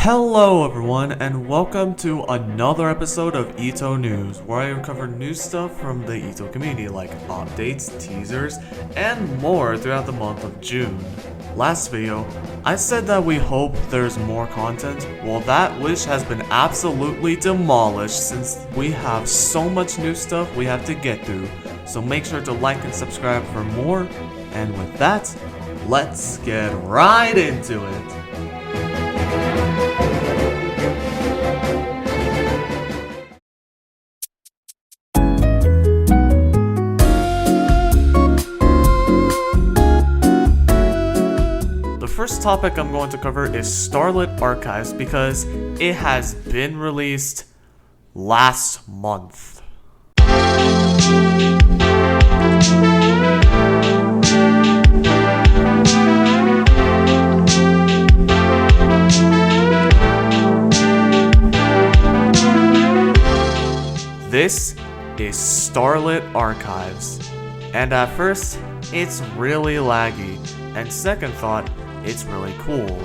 Hello everyone, and welcome to another episode of EToH News, where I cover new stuff from the EToH community like updates, teasers, and more throughout the month of June. Last video, I said that we hope there's more content. Well, that wish has been absolutely demolished since we have so much new stuff we have to get through. So make sure to like and subscribe for more, and with that, let's get right into it. The first topic I'm going to cover is Starlit Archives because it has been released last month. This is Starlit Archives, and at first, it's really laggy, and second thought, it's really cool,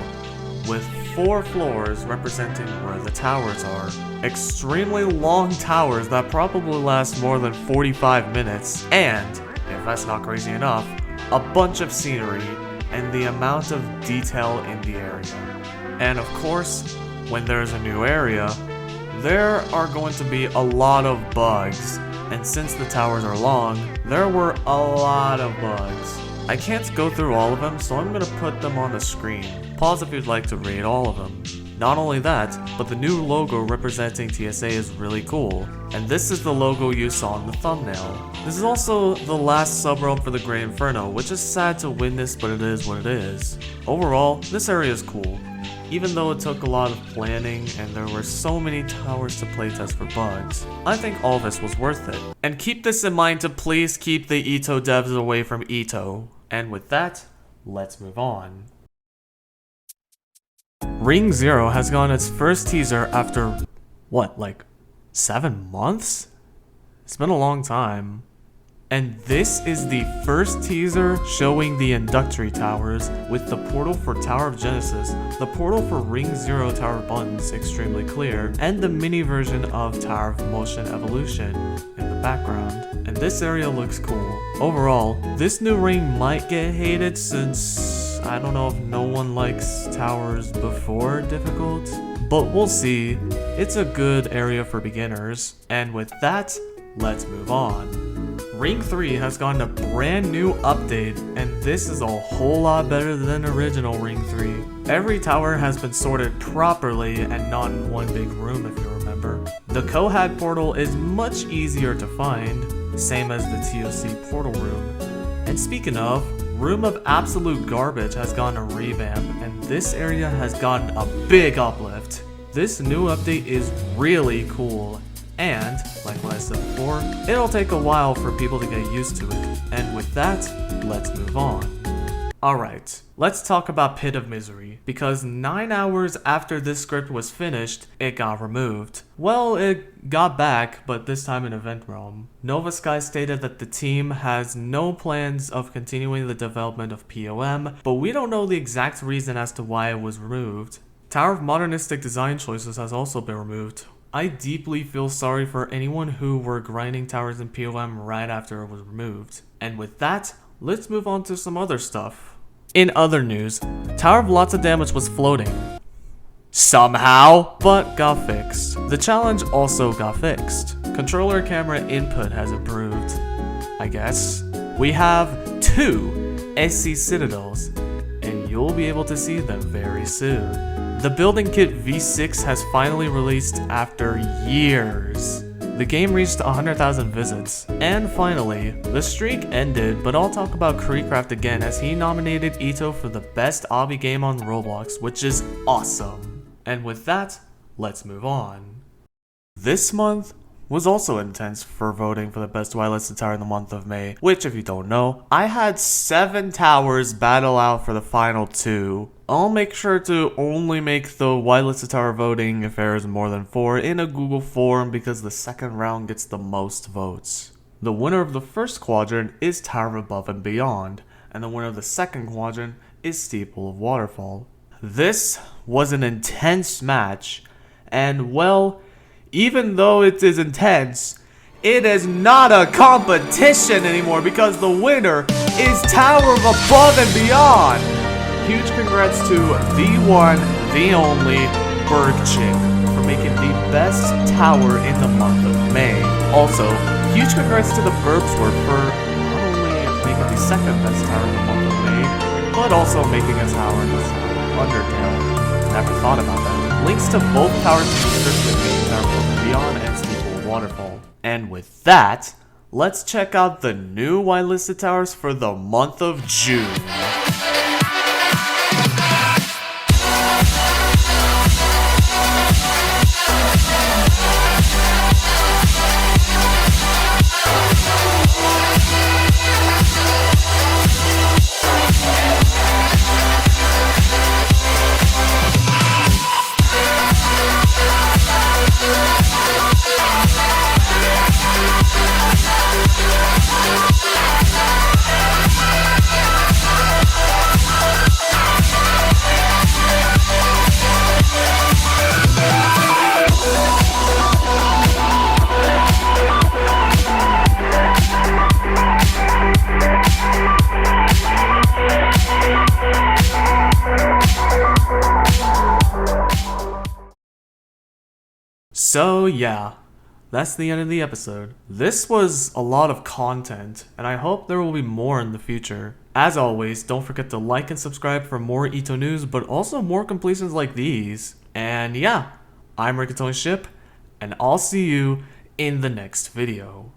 with 4 floors representing where the towers are. Extremely long towers that probably last more than 45 minutes, and, if that's not crazy enough, a bunch of scenery, and the amount of detail in the area. And of course, when there's a new area, there are going to be a lot of bugs, and since the towers are long, there were a lot of bugs. I can't go through all of them, so I'm gonna put them on the screen. Pause if you'd like to read all of them. Not only that, but the new logo representing TSA is really cool, and this is the logo you saw in the thumbnail. This is also the last subrealm for the Great Inferno, which is sad to witness, but it is what it is. Overall, this area is cool, even though it took a lot of planning and there were so many towers to playtest for bugs. I think all this was worth it. And keep this in mind to please keep the EToH devs away from EToH. And with that, let's move on. Ring Zero has gotten its first teaser after, what, like 7 months? It's been a long time. And this is the first teaser showing the Inductory Towers with the portal for Tower of Genesis, the portal for Ring Zero Tower buttons extremely clear, and the mini version of Tower of Motion Evolution in the background. And this area looks cool. Overall, this new ring might get hated since I don't know if no one likes towers before difficult, but we'll see. It's a good area for beginners. And with that, let's move on. Ring 3 has gotten a brand new update, and this is a whole lot better than original Ring 3. Every tower has been sorted properly and not in one big room if you remember. The Cohag portal is much easier to find, same as the TOC portal room. And speaking of, Room of Absolute Garbage has gotten a revamp, and this area has gotten a big uplift. This new update is really cool. And, like what I said before, it'll take a while for people to get used to it. And with that, let's move on. Alright, let's talk about Pit of Misery, because 9 hours after this script was finished, it got removed. Well, it got back, but this time in Event Realm. Nova Sky stated that the team has no plans of continuing the development of POM, but we don't know the exact reason as to why it was removed. Tower of Modernistic Design Choices has also been removed. I deeply feel sorry for anyone who were grinding towers in POM right after it was removed. And with that, let's move on to some other stuff. In other news, Tower of Lots of Damage was floating. Somehow, but got fixed. The challenge also got fixed. Controller camera input has improved, I guess. We have 2 SC Citadels, and you'll be able to see them very soon. The Building Kit V6 has finally released after years. The game reached 100,000 visits. And finally, the streak ended, but I'll talk about KreekCraft again as he nominated EToH for the best obby game on Roblox, which is awesome. And with that, let's move on. This month was also intense for voting for the best whitelisted tower in the month of May, which if you don't know, I had 7 towers battle out for the final 2. I'll make sure to only make the whitelisted tower voting if there is more than 4 in a Google form because the second round gets the most votes. The winner of the first quadrant is Tower of Above and Beyond, and the winner of the second quadrant is Steeple of Waterfall. this was an intense match, and well, even though it is intense, it is not a competition anymore because the winner is Tower of Above and Beyond. Huge congrats to the one, the only burgchin for making the best tower in the month of May. Also, huge congrats to the Burbsworth for not only making the second best tower in the month of May, but also making a tower in this Undertale. Never thought about that. Links to both towers in the description, being Tower of Above and Beyond and Steeple Waterfall. And with that, let's check out the new whitelisted towers for the month of June. So yeah, that's the end of the episode. This was a lot of content, and I hope there will be more in the future. As always, don't forget to like and subscribe for more EToH news, but also more completions like these. And yeah, I'm RedKingNL, and I'll see you in the next video.